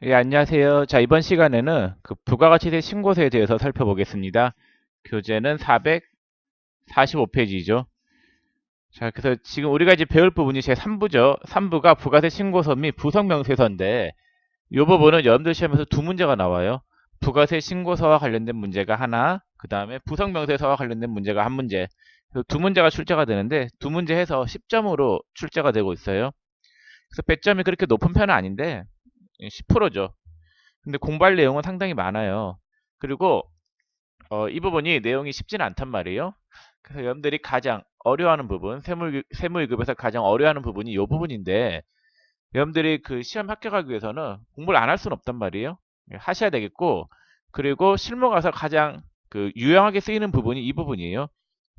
예, 안녕하세요. 자, 이번 시간에는 그 부가가치세 신고서에 대해서 살펴보겠습니다. 교재는 445페이지죠. 자, 그래서 지금 우리가 이제 배울 부분이 제 3부죠. 3부가 부가세 신고서 및 부속명세서인데, 이 부분은 여러분들 시험에서 두 문제가 나와요. 부가세 신고서와 관련된 문제가 하나, 그 다음에 부속명세서와 관련된 문제가 한 문제. 그래서 두 문제가 출제가 되는데, 두 문제 해서 10점으로 출제가 되고 있어요. 그래서 배점이 그렇게 높은 편은 아닌데, 10%죠. 근데 공부할 내용은 상당히 많아요. 그리고 이 부분이 내용이 쉽지는 않단 말이에요. 그래서 여러분들이 가장 어려워하는 부분, 세무위급에서 가장 어려워하는 부분이 이 부분인데, 여러분들이 그 시험 합격하기 위해서는 공부를 안 할 수는 없단 말이에요. 하셔야 되겠고, 그리고 실무 가서 가장 그 유용하게 쓰이는 부분이 이 부분이에요.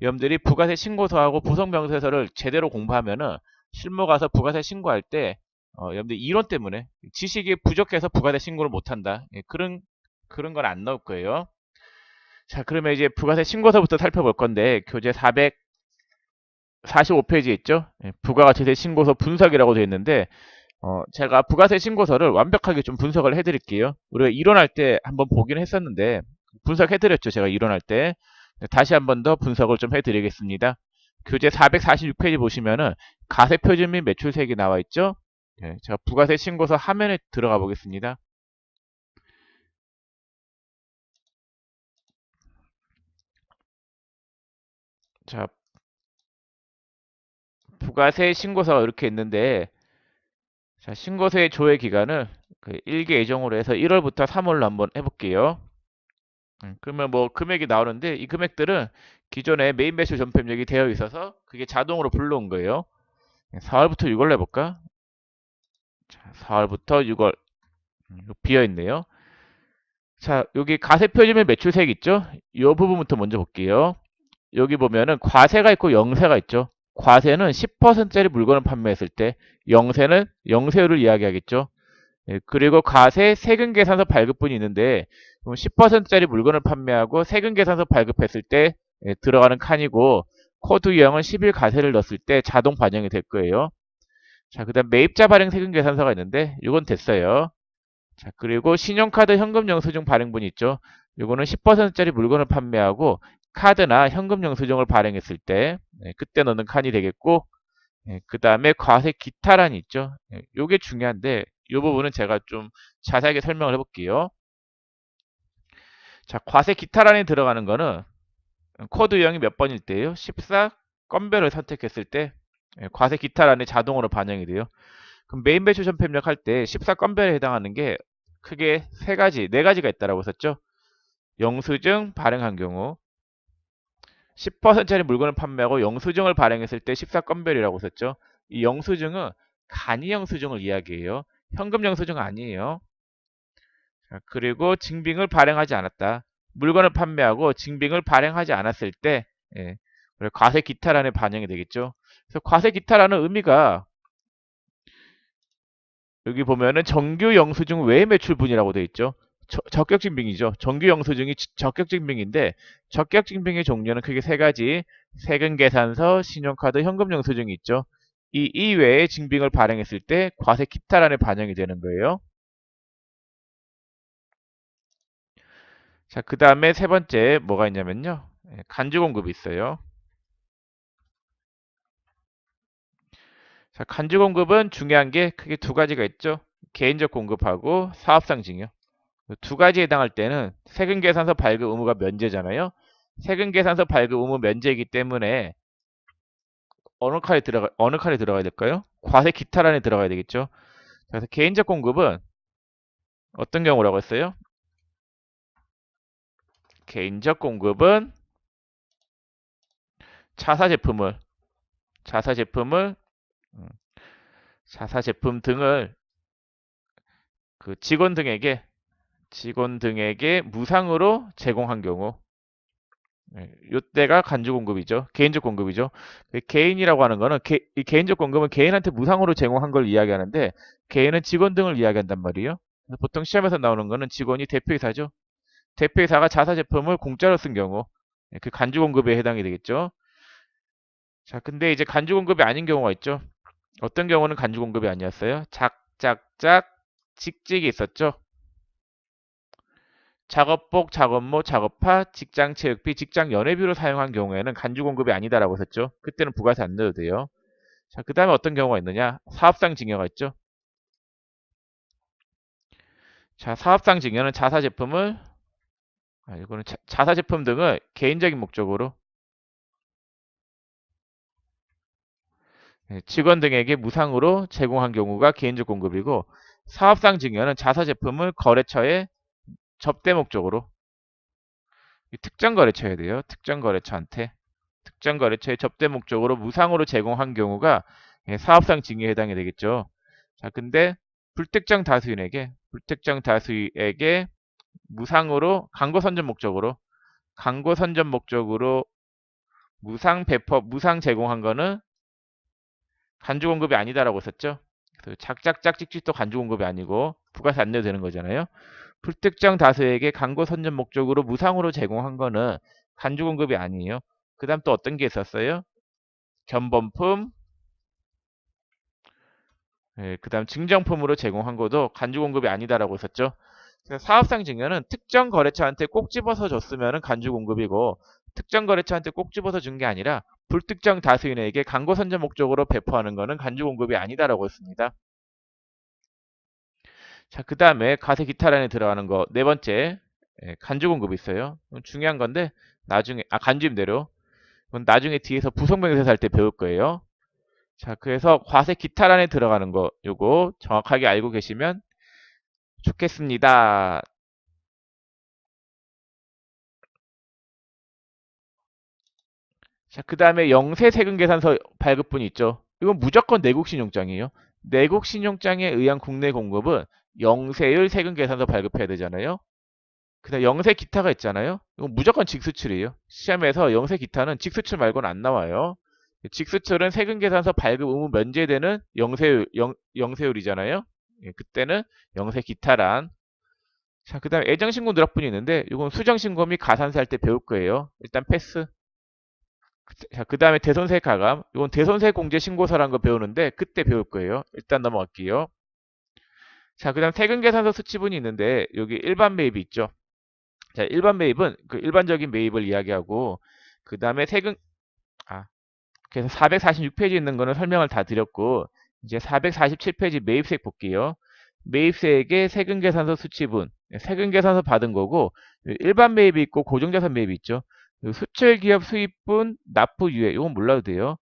여러분들이 부가세 신고서하고 부속명세서를 제대로 공부하면은 실무 가서 부가세 신고할 때 여러분들 이론 때문에 지식이 부족해서 부가세 신고를 못한다. 예, 그런 건 안 나올 거예요. 자, 그러면 이제 부가세 신고서부터 살펴볼 건데 교재 445페이지에 있죠. 예, 부가가치세 신고서 분석이라고 되어 있는데 제가 부가세 신고서를 완벽하게 좀 분석을 해드릴게요. 우리가 이론할 때 한번 보긴 했었는데 분석해드렸죠. 제가 이론할 때. 다시 한번 더 분석을 좀 해드리겠습니다. 교재 446페이지 보시면은 가세표준 및 매출세액이 나와 있죠. 예, 제가 부가세 신고서 화면에 들어가 보겠습니다. 자, 부가세 신고서가 이렇게 있는데, 자, 신고서의 조회 기간을 그 1개 예정으로 해서 1월부터 3월로 한번 해볼게요. 그러면 뭐 금액이 나오는데 이 금액들은 기존에 메인 매출 전폐입력이 되어 있어서 그게 자동으로 불러온 거예요. 4월부터 6월 해볼까? 자, 4월부터 6월 비어 있네요. 자, 여기 가세표준의 매출세액 있죠? 이 부분부터 먼저 볼게요. 여기 보면은 과세가 있고 영세가 있죠. 과세는 10%짜리 물건을 판매했을 때, 영세는 영세율을 이야기하겠죠. 예, 그리고 과세 세금 계산서 발급분이 있는데 10%짜리 물건을 판매하고 세금 계산서 발급했을 때 들어가는 칸이고 코드 유형은 10일 과세를 넣었을 때 자동 반영이 될 거예요. 자, 그다음 매입자 발행 세금 계산서가 있는데 이건 됐어요. 자, 그리고 신용카드 현금 영수증 발행분이 있죠. 이거는 10%짜리 물건을 판매하고 카드나 현금 영수증을 발행했을 때 그때 넣는 칸이 되겠고 그 다음에 과세 기타란이 있죠. 요게 중요한데 이 부분은 제가 좀 자세하게 설명을 해볼게요. 자, 과세 기타란에 들어가는 거는 코드 유형이 몇 번일 때예요? 14 건별을 선택했을 때 과세 기타란에 자동으로 반영이 돼요. 그럼 메인 배출 전폐입력 할 때 14 건별에 해당하는 게 크게 세 가지, 네 가지가 있다라고 썼죠. 영수증 발행한 경우 10%짜리 물건을 판매하고 영수증을 발행했을 때 14건별이라고 썼죠. 이 영수증은 간이 영수증을 이야기해요. 현금 영수증 아니에요. 자, 그리고 증빙을 발행하지 않았다. 물건을 판매하고 증빙을 발행하지 않았을 때 예, 과세 기타란에 반영이 되겠죠. 그래서 과세 기타라는 의미가 여기 보면은 정규 영수증 외 매출분이라고 되어 있죠. 적격증빙이죠. 정규 영수증이 적격증빙인데 적격증빙의 종류는 크게 세 가지. 세금계산서, 신용카드, 현금 영수증이 있죠. 이 이외에 증빙을 발행했을 때 과세 기타란에 반영이 되는 거예요. 자, 그 다음에 세 번째 뭐가 있냐면요. 간주공급이 있어요. 자, 간주공급은 중요한 게 크게 두 가지가 있죠. 개인적 공급하고 사업상징이요. 두 가지에 해당할 때는 세금계산서 발급 의무가 면제잖아요. 세금계산서 발급 의무 면제이기 때문에 어느 칸에 들어가야 될까요? 과세 기타란에 들어가야 되겠죠. 그래서 개인적 공급은 어떤 경우라고 했어요? 개인적 공급은 자사 제품을 자사 제품을 음, 자사 제품 등을 그 직원 등에게 무상으로 제공한 경우 이때가 간주 공급이죠. 개인적 공급이죠. 개인이라고 하는 거는 이 개인적 공급은 개인한테 무상으로 제공한 걸 이야기하는데 개인은 직원 등을 이야기한단 말이에요. 보통 시험에서 나오는 거는 직원이 대표이사죠. 대표이사가 자사 제품을 공짜로 쓴 경우 그 간주 공급에 해당이 되겠죠. 자, 근데 이제 간주 공급이 아닌 경우가 있죠. 어떤 경우는 간주 공급이 아니었어요? 작작작 직직이 있었죠. 작업복, 작업모, 작업화, 직장체육비, 직장연회비로 사용한 경우에는 간주공급이 아니다라고 했었죠. 그때는 부가세 안 넣어도 돼요. 자, 그 다음에 어떤 경우가 있느냐? 사업상 증여가 있죠. 자, 사업상 증여는 자사제품을, 이거는 자사제품 등을 개인적인 목적으로 직원 등에게 무상으로 제공한 경우가 개인적 공급이고, 사업상 증여는 자사제품을 거래처에 접대 목적으로, 특정 거래처에 돼요. 특정 거래처한테. 특정 거래처에 접대 목적으로 무상으로 제공한 경우가 사업상 증여에 해당이 되겠죠. 자, 근데 불특정 다수에게 무상으로 광고 선전 목적으로 무상 제공한 거는 간주 공급이 아니다라고 썼죠. 그래서 작작작 찍찍도 간주 공급이 아니고 부가세 안 내도 되는 거잖아요. 불특정 다수에게 광고 선전 목적으로 무상으로 제공한 거는 간주 공급이 아니에요. 그다음 또 어떤 게 있었어요? 견본품, 그다음 증정품으로 제공한 것도 간주 공급이 아니다라고 했었죠. 그래서 사업상 증여는 특정 거래처한테 꼭 집어서 줬으면 간주 공급이고, 특정 거래처한테 꼭 집어서 준 게 아니라 불특정 다수인에게 광고 선전 목적으로 배포하는 것은 간주 공급이 아니다라고 했습니다. 자, 그 다음에 가세 기타란에 들어가는 거 네 번째, 간주 공급이 있어요. 중요한 건데 나중에 간주 임대료. 그건 나중에 뒤에서 부속명세서 할 때 배울 거예요. 자, 그래서 과세 기타란에 들어가는 거 요거 정확하게 알고 계시면 좋겠습니다. 자, 그 다음에 영세 세금 계산서 발급분이 있죠. 이건 무조건 내국 신용장이에요. 내국 신용장에 의한 국내 공급은 영세율 세금 계산서 발급해야 되잖아요. 그다음 영세 기타가 있잖아요. 이건 무조건 직수출이에요. 시험에서 영세 기타는 직수출 말고는 안 나와요. 직수출은 세금 계산서 발급 의무 면제되는 영세율이잖아요. 그때는 영세 기타란. 자, 그다음 애정신고 누락분이 있는데 이건 수정신고 및 가산세 할 때 배울 거예요. 일단 패스. 자, 그 다음에 대손세 가감. 이건 대손세 공제 신고서라는 거 배우는데 그때 배울 거예요. 일단 넘어갈게요. 자, 그 다음 세금 계산서 수치분이 있는데 여기 일반 매입이 있죠. 자, 일반 매입은 그 일반적인 매입을 이야기하고, 그 다음에 아, 그래서 446페이지 있는 거는 설명을 다 드렸고, 이제 447페이지 매입세액 볼게요. 매입세액의 세금 계산서 수치분, 세금 계산서 받은 거고, 일반 매입이 있고 고정자산 매입이 있죠. 수출 기업 수입분 납부 유예, 이건 몰라도 돼요.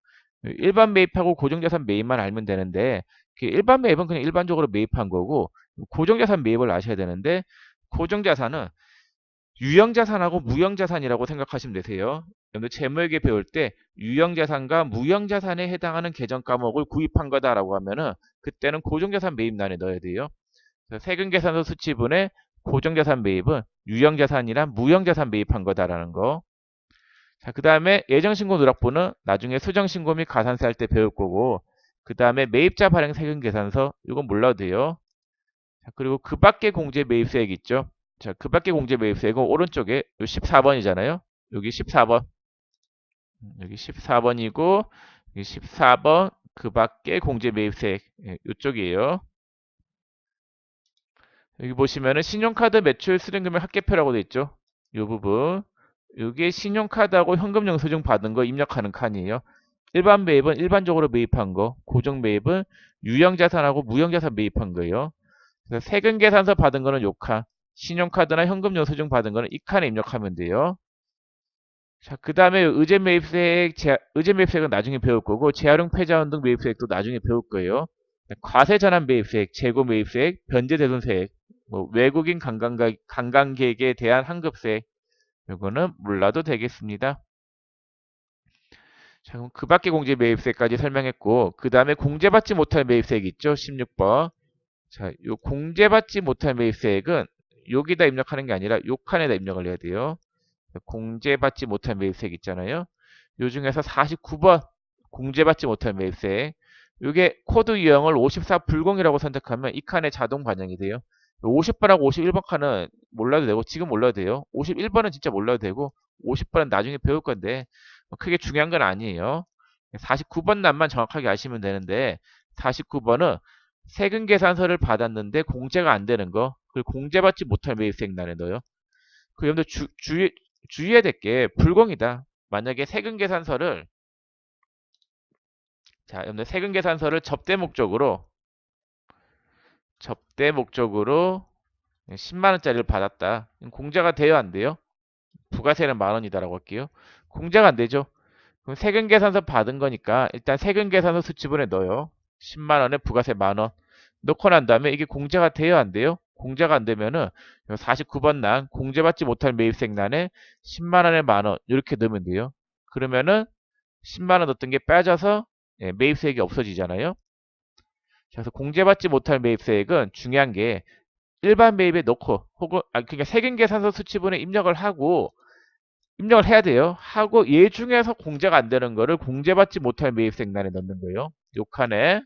일반 매입하고 고정자산 매입만 알면 되는데, 그 일반 매입은 그냥 일반적으로 매입한 거고, 고정자산 매입을 아셔야 되는데, 고정자산은 유형자산하고 무형자산이라고 생각하시면 되세요. 여러분들 재무회계 배울 때 유형자산과 무형자산에 해당하는 계정 과목을 구입한 거다라고 하면은 그때는 고정자산 매입란에 넣어야 돼요. 그래서 세금계산서 수치분에 고정자산 매입은 유형자산이나 무형자산 매입한 거다라는 거. 자, 그 다음에 예정신고 누락부는 나중에 수정신고 및 가산세 할 때 배울 거고, 그 다음에 매입자 발행 세금계산서 이건 몰라도 돼요. 자, 그리고 그 밖에 공제 매입세액 있죠. 자, 그 밖에 공제 매입세액은 오른쪽에 14번이잖아요. 여기 14번. 여기 14번이고, 여기 14번 그 밖에 공제 매입세액 이쪽이에요. 여기 보시면은 신용카드 매출 수령금액 합계표라고 돼 있죠. 이 부분. 이게 신용카드하고 현금 영수증 받은 거 입력하는 칸이에요. 일반 매입은 일반적으로 매입한 거, 고정 매입은 유형자산하고 무형자산 매입한 거예요. 그래서 세금 계산서 받은 거는 요 칸, 신용카드나 현금 영수증 받은 거는 이 칸에 입력하면 돼요. 자, 그 다음에 의제 매입세액은 나중에 배울 거고, 재활용 폐자원 등 매입세액도 나중에 배울 거예요. 과세 전환 매입세액, 재고 매입세액, 변제 대손세액, 뭐 외국인 관광객에 대한 환급세액, 이거는 몰라도 되겠습니다. 자, 그럼 그 밖에 공제 매입세까지 설명했고, 그 다음에 공제받지 못할 매입세액 있죠? 16번. 자, 요 공제받지 못할 매입세액은 여기다 입력하는 게 아니라 요 칸에다 입력을 해야 돼요. 공제받지 못할 매입세액 있잖아요. 요 중에서 49번 공제받지 못할 매입세액. 이게 코드 유형을 54 불공이라고 선택하면 이 칸에 자동 반영이 돼요. 50번하고 51번 칸은 몰라도 되고 지금 몰라도 돼요. 51번은 진짜 몰라도 되고 50번은 나중에 배울 건데 크게 중요한 건 아니에요. 49번 란만 정확하게 아시면 되는데 49번은 세금 계산서를 받았는데 공제가 안 되는 거, 그리고 공제받지 못할 매입세액란에 넣어요. 그 여러분들 주의해야 될 게 불공이다. 만약에 세금 계산서를 자, 여러분들 세금 계산서를 접대 목적으로 10만 원짜리를 받았다. 공제가 돼요, 안 돼요? 부가세는 만 원이다라고 할게요. 공제가 안 되죠. 그럼 세금 계산서 받은 거니까 일단 세금 계산서 수치본에 넣어요. 10만 원에 부가세 만 원. 넣고 난 다음에 이게 공제가 돼요, 안 돼요? 공제가 안 되면은 49번 난 공제받지 못할 매입세액란에 10만 원에 만 원 이렇게 넣으면 돼요. 그러면은 10만 원 넣었던 게 빠져서 매입세액이 없어지잖아요. 그래서 공제받지 못할 매입세액은 중요한 게 일반 매입에 넣고 혹은 그러니까 세금계산서 수치본에 입력을 해야 돼요. 하고 얘 중에서 공제가 안 되는 거를 공제받지 못할 매입세액란에 넣는 거예요. 요 칸에.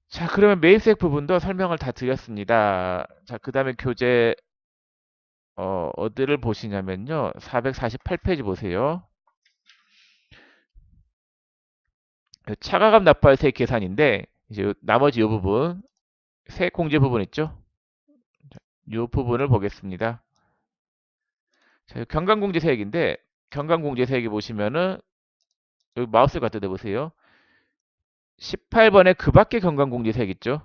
자, 그러면 매입세액 부분도 설명을 다 드렸습니다. 자, 그 다음에 교재 어디를 보시냐면요. 448페이지 보세요. 차가감 납부세 계산인데 이제 나머지 이 부분 세액 공제 부분 있죠? 이 부분을 보겠습니다. 자, 경감공제세액인데 경감공제세액이 보시면은 여기 마우스 갖다 대보세요. 18번에 그 밖의 경감공제세액 있죠?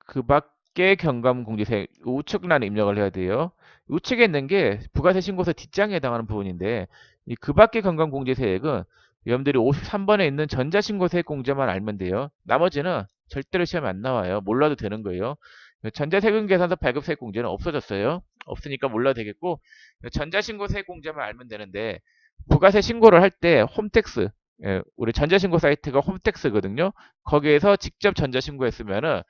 그 밖의 경감공제세액 우측란에 입력을 해야 돼요. 우측에 있는 게 부가세 신고서 뒷장에 해당하는 부분인데 이 그 밖의 경감공제세액은 여러분들이 53번에 있는 전자신고세액 공제만 알면 돼요. 나머지는 절대로 시험에 안 나와요. 몰라도 되는 거예요. 전자세금계산서 발급세액 공제는 없어졌어요. 없으니까 몰라도 되겠고 전자신고세액 공제만 알면 되는데 부가세 신고를 할 때 홈택스 우리 전자신고 사이트가 홈택스거든요. 거기에서 직접 전자신고했으면은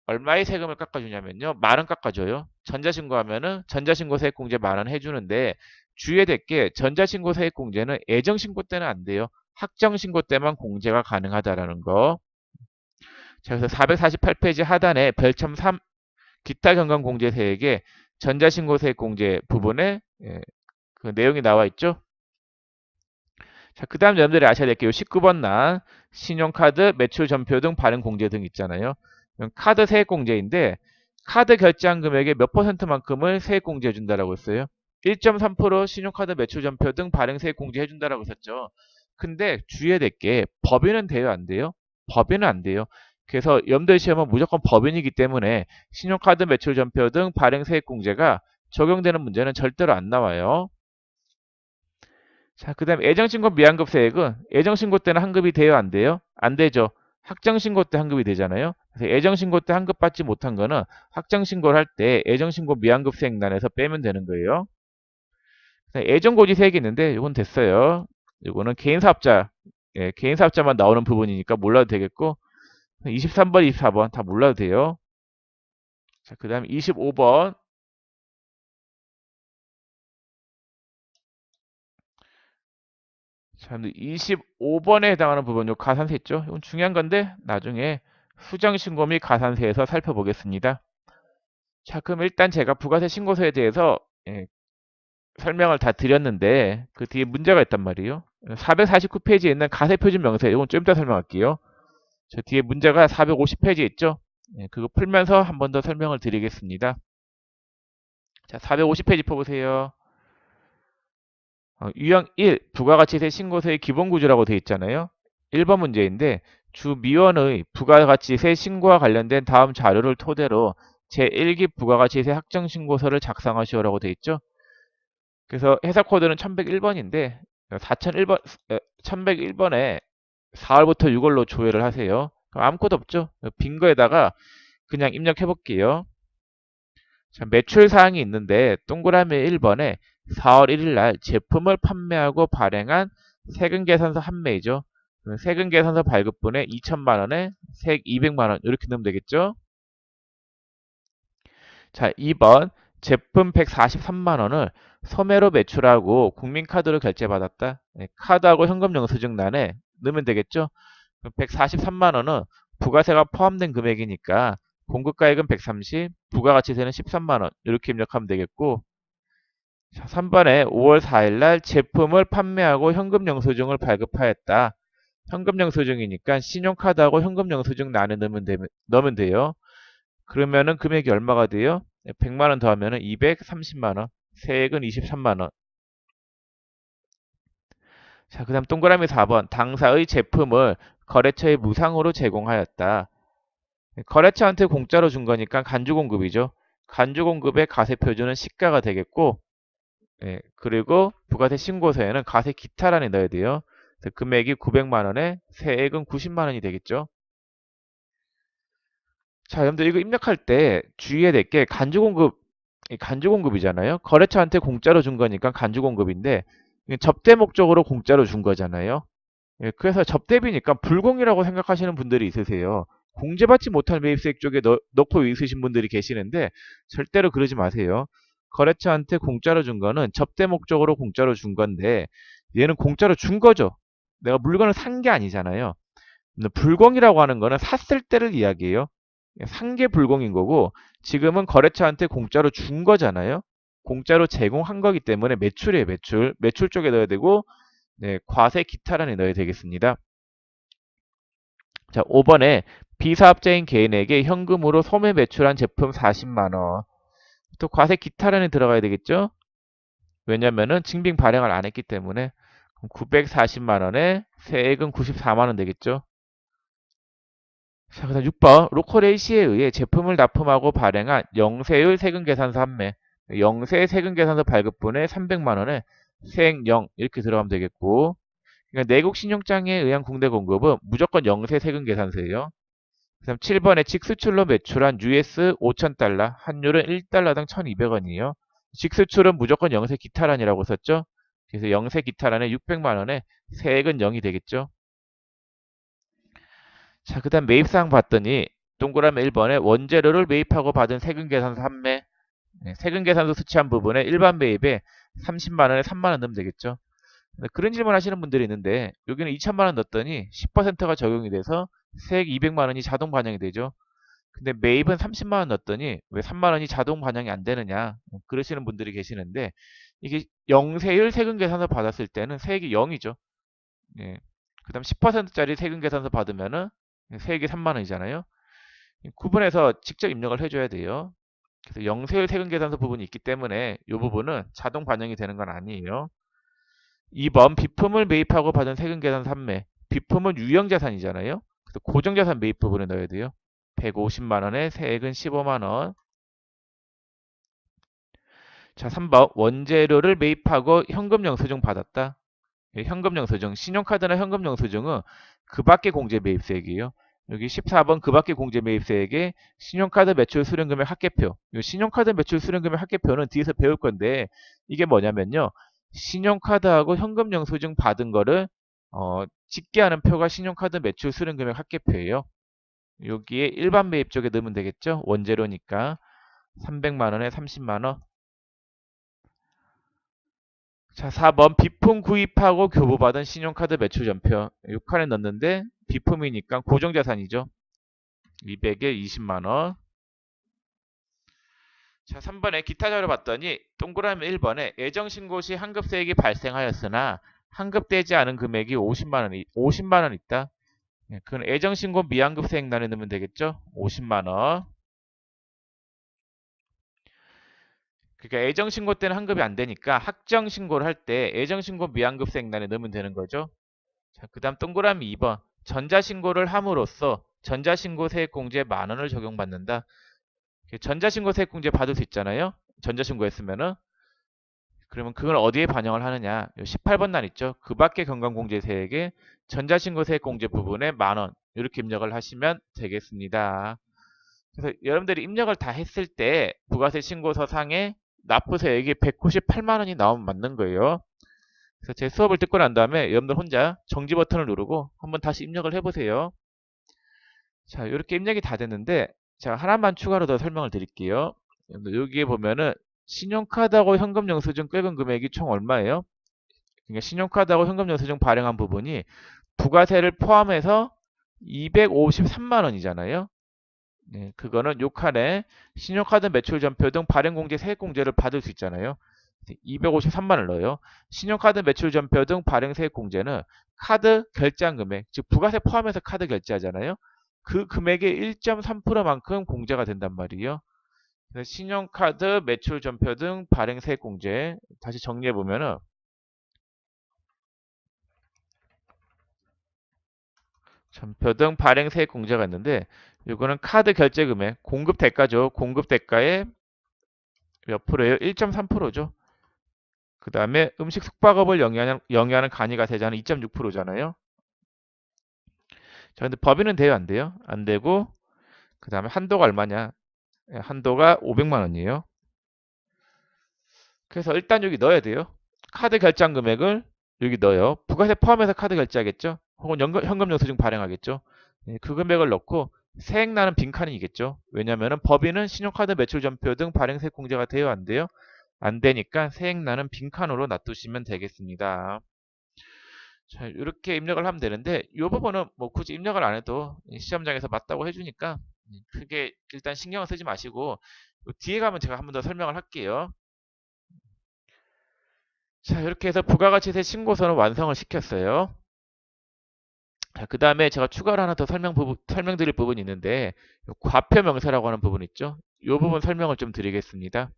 얼마의 세금을 깎아주냐면요. 만 원 깎아줘요. 전자신고하면은 전자신고세액공제 만 원 해주는데 주의해야 될 게 전자신고세액공제는 애정신고 때는 안 돼요. 확정신고 때만 공제가 가능하다라는 거. 자, 그래서 448페이지 하단에 별첨 3 기타 경감공제세액의 전자신고세액공제 부분에 그 내용이 나와 있죠. 자, 그 다음 여러분들이 아셔야 될 게 19번 난 신용카드, 매출전표 등 발행 공제 등 있잖아요. 카드 세액공제인데 카드 결제한 금액의 몇 퍼센트만큼을 세액공제 해준다라고 했어요. 1.3% 신용카드 매출전표 등 발행 세액공제 해준다라고 했었죠. 근데 주의해야 될 게 법인은 돼요, 안 돼요? 법인은 안 돼요. 그래서 여러분들 시험은 무조건 법인이기 때문에 신용카드 매출전표 등 발행 세액공제가 적용되는 문제는 절대로 안 나와요. 자, 그 다음에 애정신고 미환급세액은 애정신고 때는 환급이 돼요, 안 돼요? 안 되죠. 확정신고 때 환급이 되잖아요. 그래서 애정신고 때 환급받지 못한 거는 확정신고를 할 때 애정신고 미환급세액란에서 빼면 되는 거예요. 애정고지세액이 있는데 이건 됐어요. 이거는 개인사업자, 개인사업자만 나오는 부분이니까 몰라도 되겠고 23번, 24번 다 몰라도 돼요. 자, 그 다음에 25번 자, 25번에 해당하는 부분, 요 가산세 있죠? 이건 중요한 건데, 나중에 수정신고 및 가산세에서 살펴보겠습니다. 자, 그럼 일단 제가 부가세 신고서에 대해서 설명을 다 드렸는데, 그 뒤에 문제가 있단 말이에요. 449페이지에 있는 가세표준 명세, 이건 좀 이따 설명할게요. 저 뒤에 문제가 450페이지에 있죠? 그거 풀면서 한 번 더 설명을 드리겠습니다. 자, 450페이지 펴보세요. 유형 1, 부가가치세 신고서의 기본구조라고 되어 있잖아요. 1번 문제인데 주미원의 부가가치세 신고와 관련된 다음 자료를 토대로 제1기 부가가치세 확정신고서를 작성하시오라고 되어 있죠. 그래서 회사 코드는 1101번인데 4001번, 1101번에 4월부터 6월로 조회를 하세요. 그럼 아무것도 없죠. 빈 거에다가 그냥 입력해 볼게요. 자, 매출 사항이 있는데 동그라미 1번에 4월 1일 날 제품을 판매하고 발행한 세금 계산서 판매이죠. 세금 계산서 발급분에 2천만 원에 세액 200만 원 이렇게 넣으면 되겠죠. 자, 2번 제품 143만 원을 소매로 매출하고 국민카드로 결제받았다. 카드하고 현금 영수증란에 넣으면 되겠죠. 143만 원은 부가세가 포함된 금액이니까 공급가액은 130, 부가가치세는 13만 원 이렇게 입력하면 되겠고 자, 3번에 5월 4일 날 제품을 판매하고 현금 영수증을 발급하였다. 현금 영수증이니까 신용카드하고 현금 영수증 나눠 넣으면 돼요. 그러면은 금액이 얼마가 돼요? 100만 원 더하면은 230만 원. 세액은 23만 원. 자, 그다음 동그라미 4번. 당사의 제품을 거래처에 무상으로 제공하였다. 거래처한테 공짜로 준 거니까 간주공급이죠. 간주공급의 과세표준은 시가가 되겠고, 예, 그리고 부가세 신고서에는 과세 기타란에 넣어야 돼요. 그래서 금액이 900만 원에 세액은 90만 원이 되겠죠. 자, 여러분들 이거 입력할 때 주의해야 될 게 간주공급이잖아요. 거래처한테 공짜로 준 거니까 간주공급인데 접대 목적으로 공짜로 준 거잖아요. 예, 그래서 접대비니까 불공이라고 생각하시는 분들이 있으세요. 공제받지 못할 매입세액 쪽에 넣고 있으신 분들이 계시는데 절대로 그러지 마세요. 거래처한테 공짜로 준 거는 접대 목적으로 공짜로 준 건데 얘는 공짜로 준 거죠. 내가 물건을 산 게 아니잖아요. 근데 불공이라고 하는 거는 샀을 때를 이야기해요. 산 게 불공인 거고 지금은 거래처한테 공짜로 준 거잖아요. 공짜로 제공한 거기 때문에 매출이에요, 매출. 매출 쪽에 넣어야 되고 네, 과세 기타란에 넣어야 되겠습니다. 자, 5번에 비사업자인 개인에게 현금으로 소매 매출한 제품 40만 원. 또 과세 기타란에 들어가야 되겠죠? 왜냐면은 증빙 발행을 안 했기 때문에 940만 원에 세액은 94만 원 되겠죠? 자, 그다음 6번 로컬 A씨에 의해 제품을 납품하고 발행한 영세율 세금계산서 판매 영세 세금계산서 발급분에 300만 원에 세액 0 이렇게 들어가면 되겠고 그러니까 내국 신용장에 의한 국내 공급은 무조건 영세 세금계산서예요. 그다음 7번에 직수출로 매출한 US 5,000달러 환율은 1달러당 1,200원이에요. 직수출은 무조건 영세 기타란이라고 썼죠. 그래서 영세 기타란에 600만 원에 세액은 0이 되겠죠. 자, 그 다음 매입사항 봤더니 동그라미 1번에 원재료를 매입하고 받은 세금계산서 판매 세금계산서 수취한 부분에 일반 매입에 30만 원에 3만 원 넣으면 되겠죠. 그런 질문 하시는 분들이 있는데 여기는 2천만 원 넣었더니 10%가 적용이 돼서 세액 200만 원이 자동 반영이 되죠. 근데 매입은 30만 원 넣었더니 왜 3만 원이 자동 반영이 안 되느냐 그러시는 분들이 계시는데 이게 영세율 세금계산서 받았을 때는 세액이 0이죠. 예. 그 다음 10%짜리 세금계산서 받으면은 세액이 3만 원이잖아요. 구분해서 직접 입력을 해줘야 돼요. 그래서 영세율 세금계산서 부분이 있기 때문에 이 부분은 자동 반영이 되는 건 아니에요. 2번 비품을 매입하고 받은 세금계산서 판매. 비품은 유형자산이잖아요. 그래서 고정자산 매입 부분에 넣어야 돼요. 150만 원에 세액은 15만 원. 자, 3번 원재료를 매입하고 현금 영수증 받았다. 현금 영수증, 신용카드나 현금 영수증은 그 밖의 공제 매입세액이에요. 여기 14번 그 밖의 공제 매입세액에 신용카드 매출 수령금액 합계표. 이 신용카드 매출 수령금액 합계표는 뒤에서 배울 건데 이게 뭐냐면요. 신용카드하고 현금 영수증 받은 거를 집계하는 표가 신용카드 매출 수령금액 합계표예요. 여기에 일반 매입 쪽에 넣으면 되겠죠. 원재료니까 300만 원에 30만 원. 자, 4번 비품 구입하고 교부받은 신용카드 매출 전표 6칸에 넣는데 비품이니까 고정자산이죠. 200에 20만 원. 자, 3번에 기타 자료 봤더니 동그라미 1번에 예정신고 시 환급세액이 발생하였으나 환급되지 않은 금액이 50만 원 있다. 그건 예정신고 미환급세액란에 넣으면 되겠죠. 50만 원. 그러니까 예정신고 때는 환급이 안 되니까 확정신고를 할 때 예정신고 미환급세액란에 넣으면 되는 거죠. 자, 그 다음 동그라미 2번. 전자신고를 함으로써 전자신고 세액공제 만 원을 적용받는다. 전자신고 세액공제 받을 수 있잖아요. 전자신고 했으면은. 그러면 그걸 어디에 반영을 하느냐. 18번 날 있죠. 그 밖의 건강공제 세액에 전자신고 세액공제 부분에 만 원. 이렇게 입력을 하시면 되겠습니다. 그래서 여러분들이 입력을 다 했을 때 부가세 신고서 상에 납부세액이 198만 원이 나오면 맞는 거예요. 그래서 제 수업을 듣고 난 다음에 여러분들 혼자 정지 버튼을 누르고 한번 다시 입력을 해보세요. 자, 이렇게 입력이 다 됐는데 제가 하나만 추가로 더 설명을 드릴게요. 여기에 보면은 신용카드하고 현금 영수증 끌금 금액이 총 얼마예요? 그러니까 신용카드하고 현금 영수증 발행한 부분이 부가세를 포함해서 253만 원이잖아요. 네, 그거는 요 칸에 신용카드 매출 전표 등 발행공제 세액공제를 받을 수 있잖아요. 253만을 넣어요. 신용카드 매출 전표 등 발행 세액 공제는 카드 결제한 금액, 즉 부가세 포함해서 카드 결제하잖아요. 그 금액의 1.3%만큼 공제가 된단 말이에요. 그래서 신용카드 매출 전표 등 발행 세액 공제 다시 정리해 보면은 전표 등 발행 세액 공제가 있는데 이거는 카드 결제 금액, 공급 대가죠. 공급 대가의 몇 프로예요? 1.3%죠. 그 다음에 음식 숙박업을 영위하는 간이가세자는 2.6%잖아요. 자, 근데 법인은 돼요, 안 돼요? 안 되고, 그 다음에 한도가 얼마냐? 예, 한도가 500만 원이에요. 그래서 일단 여기 넣어야 돼요. 카드 결제한 금액을 여기 넣어요. 부가세 포함해서 카드 결제하겠죠? 혹은 현금 영수증 발행하겠죠? 예, 그 금액을 넣고 세액 나는 빈칸이겠죠? 왜냐면은 법인은 신용카드 매출 전표 등 발행세액 공제가 돼요, 안 돼요? 안 되니까 세액 나는 빈칸으로 놔두시면 되겠습니다. 자, 이렇게 입력을 하면 되는데 이 부분은 뭐 굳이 입력을 안 해도 시험장에서 맞다고 해주니까 크게 일단 신경을 쓰지 마시고 뒤에 가면 제가 한 번 더 설명을 할게요. 자, 이렇게 해서 부가가치세 신고서는 완성을 시켰어요. 자, 그 다음에 제가 추가로 하나 더 설명드릴 부분이 있는데 과표 명세라고 하는 부분 있죠. 이 부분 설명을 좀 드리겠습니다.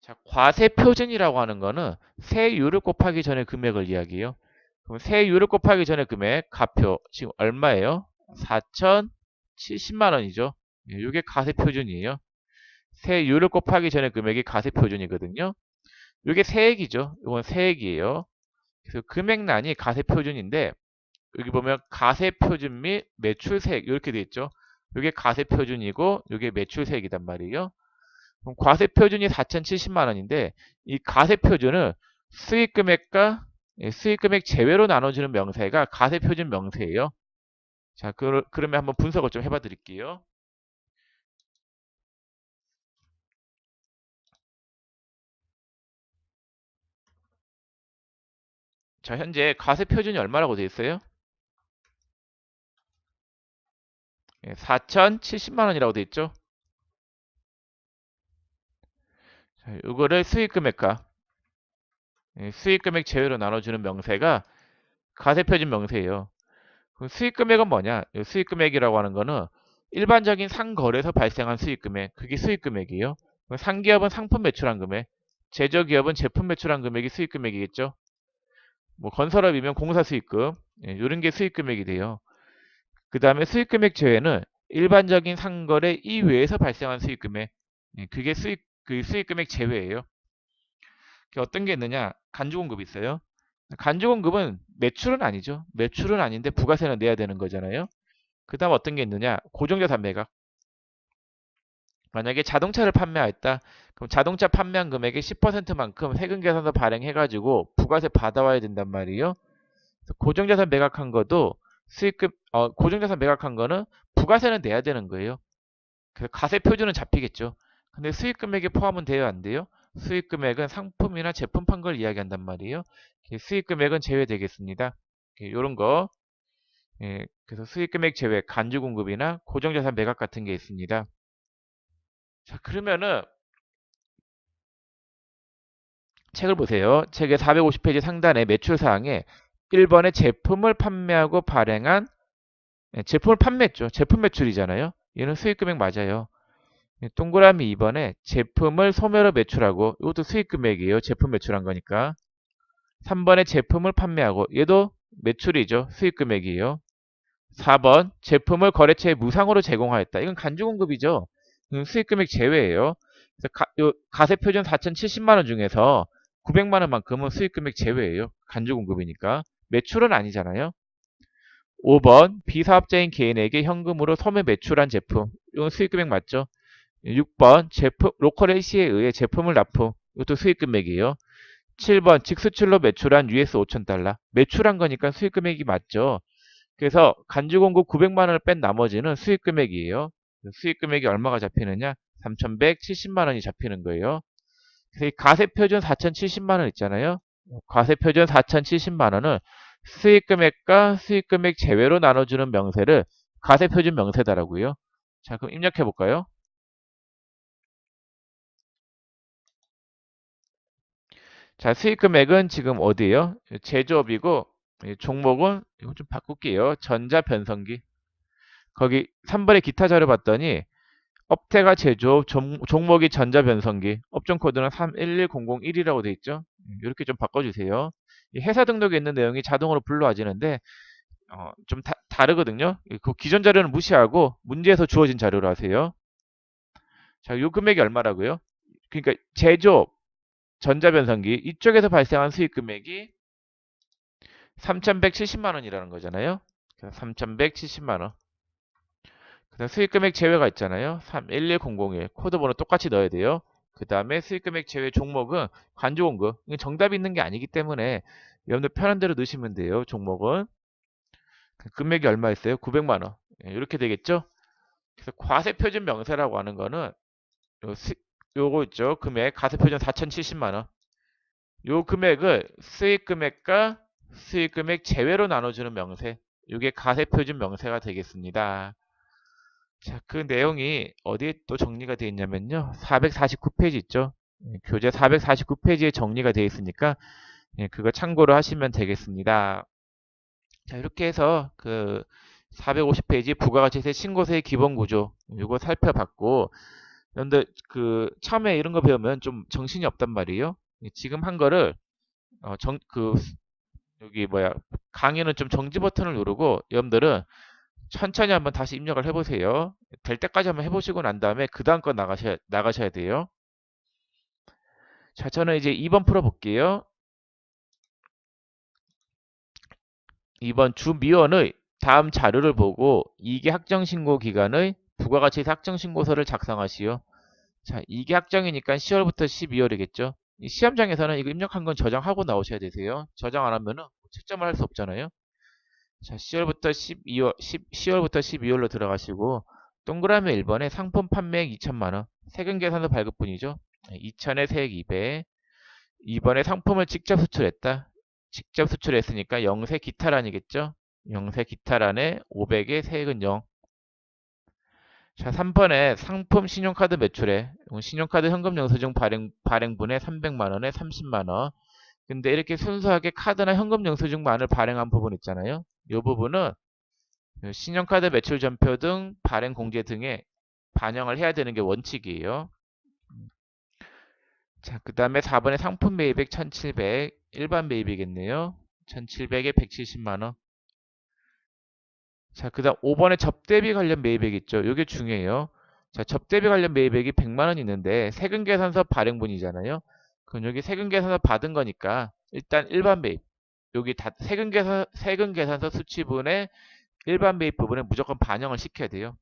자, 과세 표준이라고 하는 거는 세율을 곱하기 전에 금액을 이야기해요. 그럼 세율을 곱하기 전에 금액, 가표, 지금 얼마예요? 4,070만 원이죠. 이게 가세 표준이에요. 세율을 곱하기 전에 금액이 가세 표준이거든요. 이게 세액이죠. 이건 세액이에요. 그래서 금액란이 가세 표준인데 여기 보면 가세 표준 및 매출세액 이렇게 돼 있죠. 이게 가세 표준이고 이게 매출세액이단 말이에요. 그럼 과세 표준이 4,070만 원인데 이 가세 표준을 수익금액과 수익금액 제외로 나눠주는 명세가 가세 표준 명세예요. 자, 그러면 한번 분석을 좀 해봐 드릴게요. 자, 현재 가세 표준이 얼마라고 되어 있어요? 4,070만 원이라고 되어 있죠. 자, 이거를 수익금액과 수익금액 제외로 나눠주는 명세가 가세 표준 명세예요. 그럼 수익금액은 뭐냐? 수익금액이라고 하는 거는 일반적인 상거래에서 발생한 수익금액, 그게 수익금액이에요. 상기업은 상품 매출한 금액, 제조기업은 제품 매출한 금액이 수익금액이겠죠. 뭐 건설업이면 공사 수익금, 이런 게 수익금액이 돼요. 그 다음에 수익금액 제외는 일반적인 상거래 이외에서 발생한 수익금액, 그게 그 수익금액 제외예요. 어떤 게 있느냐? 간주공급이 있어요. 간주공급은 매출은 아니죠. 매출은 아닌데 부가세는 내야 되는 거잖아요. 그 다음 어떤 게 있느냐? 고정자산 매각. 만약에 자동차를 판매했다. 그럼 자동차 판매한 금액의 10%만큼 세금계산서 발행해가지고 부가세 받아와야 된단 말이에요. 고정자산 매각한 것도 고정자산 매각한 거는 부가세는 내야 되는 거예요. 그래서 가세 표준은 잡히겠죠. 근데 수익금액에 포함은 돼요, 안 돼요? 수익금액은 상품이나 제품 판 걸 이야기한단 말이에요. 수익금액은 제외되겠습니다. 이런 거. 그래서 수익금액 제외, 간주공급이나 고정자산 매각 같은 게 있습니다. 자, 그러면은 책을 보세요. 책의 450페이지 상단에 매출 사항에 1번에 제품을 판매하고 발행한 제품을 판매했죠. 제품 매출이잖아요. 얘는 수익금액 맞아요. 동그라미 2번에 제품을 소매로 매출하고 이것도 수익금액이에요. 제품 매출한 거니까. 3번에 제품을 판매하고 얘도 매출이죠. 수익금액이에요. 4번 제품을 거래처에 무상으로 제공하였다. 이건 간주공급이죠. 이건 수익금액 제외예요. 그래서 가세 표준 4,070만 원 중에서 900만 원만큼은 수익금액 제외예요. 간주공급이니까. 매출은 아니잖아요. 5번 비사업자인 개인에게 현금으로 소매 매출한 제품. 이건 수익금액 맞죠? 6번 제품 로컬 AC에 의해 제품을 납품. 이것도 수익금액이에요. 7번 직수출로 매출한 US 5,000달러. 매출한 거니까 수익금액이 맞죠. 그래서 간주공급 900만 원을 뺀 나머지는 수익금액이에요. 수익금액이 얼마가 잡히느냐? 3,170만 원이 잡히는 거예요. 그래서 이 가세표준 4,070만 원 있잖아요. 과세표준 4,070만 원은 수익금액과 수익금액 제외로 나눠주는 명세를 가세표준 명세다라고요. 자, 그럼 입력해 볼까요? 자, 수익 금액은 지금 어디예요? 제조업이고 종목은 이거 좀 바꿀게요. 전자변성기. 거기 3번에 기타 자료 봤더니 업태가 제조업, 종목이 전자변성기, 업종 코드는 311001이라고 돼 있죠. 이렇게 좀 바꿔주세요. 이 회사 등록에 있는 내용이 자동으로 불러와지는데 좀 다르거든요. 그 기존 자료는 무시하고 문제에서 주어진 자료로 하세요. 자, 요 금액이 얼마라고요? 그러니까 제조업, 전자변성기 이쪽에서 발생한 수익 금액이 3,170만 원이라는 거잖아요. 3,170만 원. 그다음 수익 금액 제외가 있잖아요. 311001 코드 번호 똑같이 넣어야 돼요. 그 다음에 수익 금액 제외 종목은 관조공급. 이건 정답이 있는 게 아니기 때문에 여러분들 편한 대로 넣으시면 돼요. 종목은 금액이 얼마 있어요? 900만 원. 이렇게 되겠죠? 그래서 과세표준 명세라고 하는 거는 요거 있죠. 금액 과세표준 4,070만 원. 요 금액을 수익 금액과 수익 금액 제외로 나눠주는 명세. 이게 과세표준 명세가 되겠습니다. 자, 그 내용이 어디에 또 정리가 되어 있냐면요. 449페이지 있죠. 교재 449페이지에 정리가 되어 있으니까 그거 참고로 하시면 되겠습니다. 자, 이렇게 해서 그 450페이지 부가가치세 신고세의 기본 구조 이거 살펴봤고 여러분들 그 처음에 이런 거 배우면 좀 정신이 없단 말이에요. 지금 한 거를 여기 뭐야 강의는 좀 정지 버튼을 누르고 여러분들은 천천히 한번 다시 입력을 해보세요. 될 때까지 한번 해보시고 난 다음에 그 다음 거 나가셔야 돼요. 자, 저는 이제 2번 풀어볼게요. 2번 주미원의 다음 자료를 보고 이게 확정신고 기간의 부가가치세 확정신고서를 작성하시오. 자, 이게 확정이니까 10월부터 12월이겠죠. 시험장에서는 이거 입력한 건 저장하고 나오셔야 되세요. 저장 안 하면은 채점을 할 수 없잖아요. 자, 10월부터 12월로 들어가시고 동그라미 1번에 상품 판매액 2천만 원. 세금 계산서 발급분이죠. 2천에 세액 200. 2번에 상품을 직접 수출했다. 직접 수출했으니까 영세 기타란이겠죠. 영세 기타란에 500에 세액은 0. 자, 3번에 상품 신용카드 매출에 신용카드 현금 영수증 발행분에 300만 원에 30만 원. 근데 이렇게 순수하게 카드나 현금 영수증만을 발행한 부분 있잖아요. 이 부분은 신용카드 매출 전표 등 발행 공제 등에 반영을 해야 되는 게 원칙이에요. 자, 그 다음에 4번에 상품 매입액 1,700 일반 매입이겠네요. 1,700에 170만 원. 자, 그 다음 5번에 접대비 관련 매입액 있죠. 이게 중요해요. 자, 접대비 관련 매입액이 100만 원 있는데 세금 계산서 발행분이잖아요. 그럼 여기 세금 계산서 받은 거니까 일단 일반 매입. 여기 다 세금 계산서 수취분의 일반 매입 부분에 무조건 반영을 시켜야 돼요.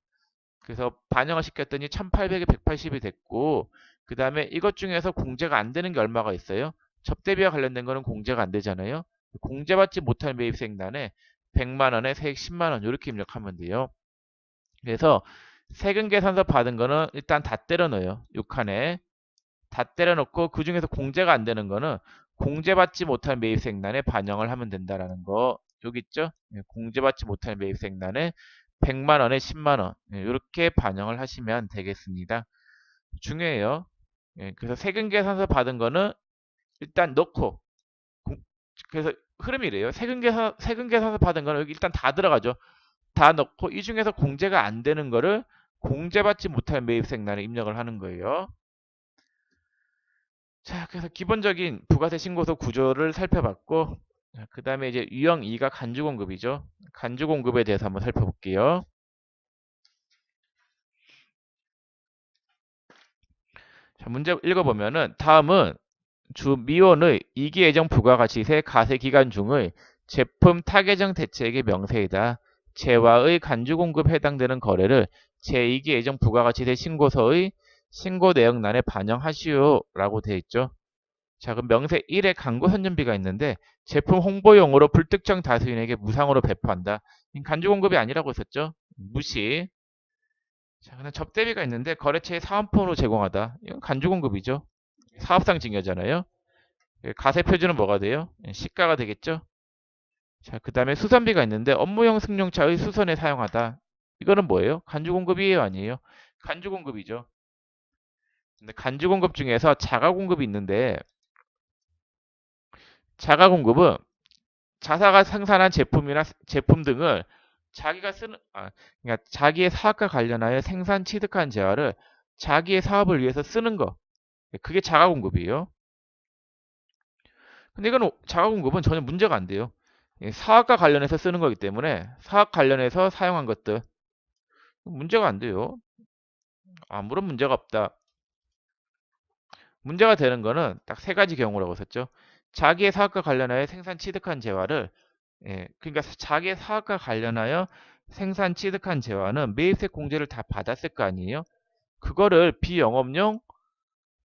그래서 반영을 시켰더니 1800에 180이 됐고 그 다음에 이것 중에서 공제가 안 되는 게 얼마가 있어요? 접대비와 관련된 거는 공제가 안 되잖아요. 공제받지 못할 매입세액단에 100만 원에 세액 10만 원 이렇게 입력하면 돼요. 그래서 세금 계산서 받은 거는 일단 다 때려 넣어요. 6칸에 다 때려 넣고 그 중에서 공제가 안 되는 거는 공제받지 못할 매입세액단에 반영을 하면 된다라는 거 여기 있죠? 공제받지 못할 매입세액단에 100만 원에 10만 원 이렇게 반영을 하시면 되겠습니다. 중요해요. 그래서 세금 계산서 받은 거는 일단 넣고 그래서 흐름이 이래요. 세금 계산서 받은 거는 여기 일단 다 들어가죠. 다 넣고 이 중에서 공제가 안 되는 거를 공제받지 못할 매입세액란에 입력을 하는 거예요. 자, 그래서 기본적인 부가세 신고서 구조를 살펴봤고 그 다음에 이제 유형 2가 간주공급이죠. 간주공급에 대해서 한번 살펴볼게요. 자, 문제 읽어보면은 다음은 주 미원의 이기예정 부가가치세 가세기간 중의 제품 타계정 대체액의 명세이다. 재화의 간주공급 해당되는 거래를 제2기 예정 부가가치세 신고서의 신고 내역란에 반영하시오 라고 되어 있죠. 자, 그럼 명세 1에 광고 선전비가 있는데 제품 홍보용으로 불특정 다수인에게 무상으로 배포한다. 간주공급이 아니라고 했었죠. 무시. 자, 그다음 접대비가 있는데 거래처에 사은품으로 제공하다. 이건 간주공급이죠. 사업상 증여잖아요. 가세 표준은 뭐가 돼요? 시가가 되겠죠. 자, 그 다음에 수선비가 있는데 업무용 승용차의 수선에 사용하다. 이거는 뭐예요? 간주공급이에요? 아니에요? 간주공급이죠. 근데 간주공급 중에서 자가공급이 있는데 자가 공급은 자사가 생산한 제품이나 제품 등을 자기가 쓰는 그러니까 자기의 사업과 관련하여 생산 취득한 재화를 자기의 사업을 위해서 쓰는 거. 그게 자가 공급이에요. 근데 이건 자가 공급은 전혀 문제가 안 돼요. 사업과 관련해서 쓰는 거기 때문에 사업 관련해서 사용한 것들 문제가 안 돼요. 아무런 문제가 없다. 문제가 되는 거는 딱 세 가지 경우라고 썼죠. 자기의 사업과 관련하여 생산 취득한 재화를 그러니까 자기의 사업과 관련하여 생산 취득한 재화는 매입세 공제를 다 받았을 거 아니에요. 그거를 비영업용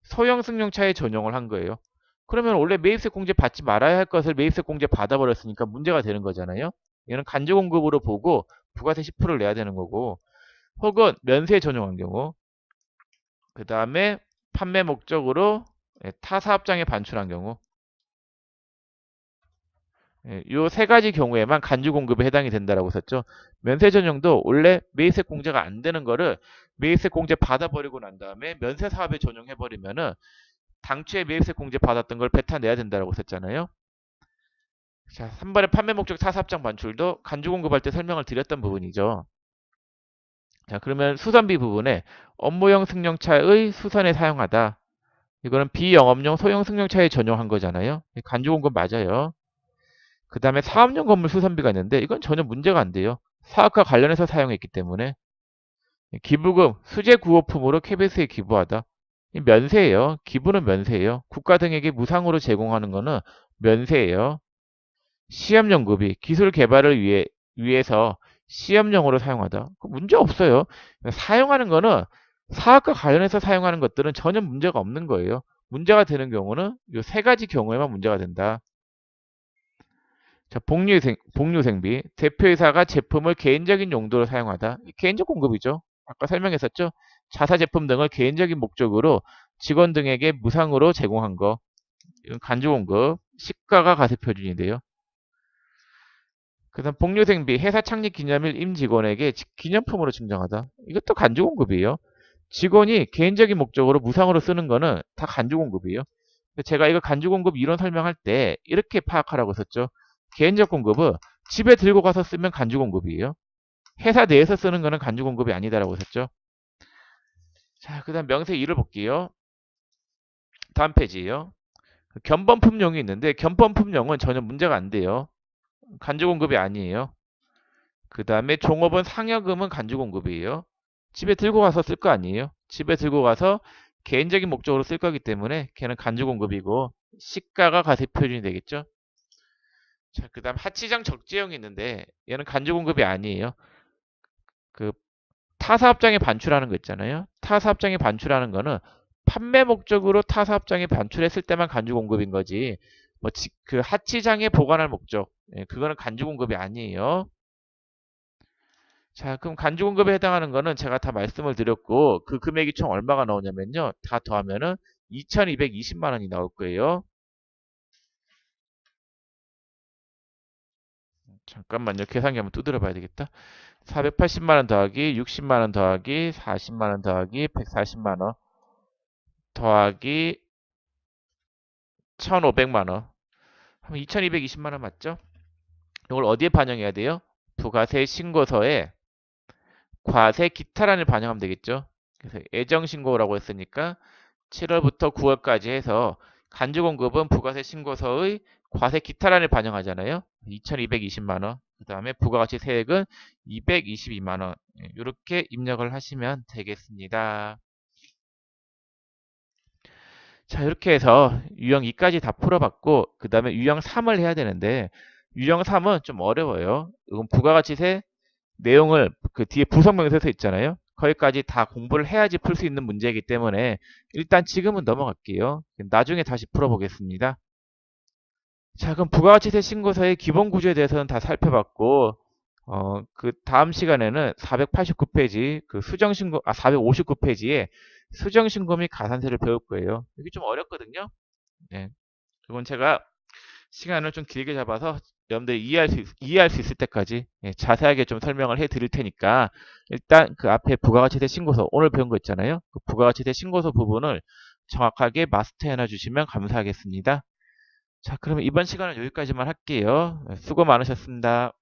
소형 승용차에 전용을 한 거예요. 그러면 원래 매입세 공제 받지 말아야 할 것을 매입세 공제 받아버렸으니까 문제가 되는 거잖아요. 얘는 간접공급으로 보고 부가세 10%를 내야 되는 거고, 혹은 면세 전용한 경우, 그 다음에 판매 목적으로 타 사업장에 반출한 경우, 이 세 가지 경우에만 간주 공급에 해당이 된다라고 썼죠. 면세 전용도 원래 매입세 공제가 안 되는 거를 매입세 공제 받아버리고 난 다음에 면세 사업에 전용해버리면은 당초에 매입세 공제 받았던 걸 뱉어내야 된다라고 썼잖아요. 자, 3번의 판매 목적 타사업장 반출도 간주 공급할 때 설명을 드렸던 부분이죠. 자, 그러면 수선비 부분에 업무용 승용차의 수선에 사용하다. 이거는 비영업용 소형 승용차에 전용한 거잖아요. 간주 공급 맞아요. 그 다음에 사업용 건물 수선비가 있는데 이건 전혀 문제가 안 돼요. 사업과 관련해서 사용했기 때문에. 기부금, 수재 구호품으로 KBS에 기부하다. 면세예요. 기부는 면세예요. 국가 등에게 무상으로 제공하는 거는 면세예요. 시험연구비, 기술 개발을 위해서 시험용으로 사용하다. 문제 없어요. 사용하는 거는 사업과 관련해서 사용하는 것들은 전혀 문제가 없는 거예요. 문제가 되는 경우는 이 세 가지 경우에만 문제가 된다. 자, 복류생비. 대표이사가 제품을 개인적인 용도로 사용하다. 개인적 공급이죠. 아까 설명했었죠. 자사 제품 등을 개인적인 목적으로 직원 등에게 무상으로 제공한 거. 이건 간주공급. 시가가 가세표준인데요. 그다음 복류생비. 회사 창립 기념일 임직원에게 기념품으로 증정하다. 이것도 간주공급이에요. 직원이 개인적인 목적으로 무상으로 쓰는 거는 다 간주공급이에요. 제가 이거 간주공급 이론 설명할 때 이렇게 파악하라고 썼죠. 개인적 공급은 집에 들고 가서 쓰면 간주공급이에요. 회사 내에서 쓰는 거는 간주공급이 아니다라고 했었죠. 자, 그 다음 명세 2를 볼게요. 다음 페이지에요. 견본품용이 있는데 견본품용은 전혀 문제가 안 돼요. 간주공급이 아니에요. 그 다음에 종업원 상여금은 간주공급이에요. 집에 들고 가서 쓸 거 아니에요. 집에 들고 가서 개인적인 목적으로 쓸 거기 때문에 걔는 간주공급이고 시가가 가세표준이 되겠죠. 자, 그 다음 하치장 적재형이 있는데 얘는 간주공급이 아니에요. 그 타사업장에 반출하는 거 있잖아요. 타사업장에 반출하는 거는 판매 목적으로 타사업장에 반출했을 때만 간주공급인 거지. 뭐 그 하치장에 보관할 목적, 그거는 간주공급이 아니에요. 자, 그럼 간주공급에 해당하는 거는 제가 다 말씀을 드렸고 그 금액이 총 얼마가 나오냐면요. 다 더하면은 2,220만 원이 나올 거예요. 잠깐만요. 계산기 한번 두드려 봐야 되겠다. 480만 원 더하기 60만 원 더하기 40만 원 더하기 140만 원 더하기 1,500만 원. 하면 2,220만 원 맞죠? 이걸 어디에 반영해야 돼요? 부가세 신고서에 과세 기타란을 반영하면 되겠죠? 그래서 예정신고라고 했으니까 7월부터 9월까지 해서 간주공급은 부가세 신고서의 과세 기타란을 반영하잖아요. 2,220만 원. 그 다음에 부가가치 세액은 222만 원. 이렇게 입력을 하시면 되겠습니다. 자, 이렇게 해서 유형 2까지 다 풀어봤고 그 다음에 유형 3을 해야 되는데 유형 3은 좀 어려워요. 이건 부가가치세 내용을 그 뒤에 부성명세서 있잖아요. 거기까지 다 공부를 해야지 풀 수 있는 문제이기 때문에 일단 지금은 넘어갈게요. 나중에 다시 풀어보겠습니다. 자, 그럼 부가가치세 신고서의 기본 구조에 대해서는 다 살펴봤고 그 다음 시간에는 489페이지 그 수정신고 459페이지에 수정신고 및 가산세를 배울 거예요. 이게 좀 어렵거든요. 네. 이건 제가 시간을 좀 길게 잡아서 여러분들이 이해할 수 있을 때까지 자세하게 좀 설명을 해 드릴 테니까 일단 그 앞에 부가가치세 신고서 오늘 배운 거 있잖아요. 그 부가가치세 신고서 부분을 정확하게 마스터해 놔 주시면 감사하겠습니다. 자, 그러면 이번 시간은 여기까지만 할게요. 수고 많으셨습니다.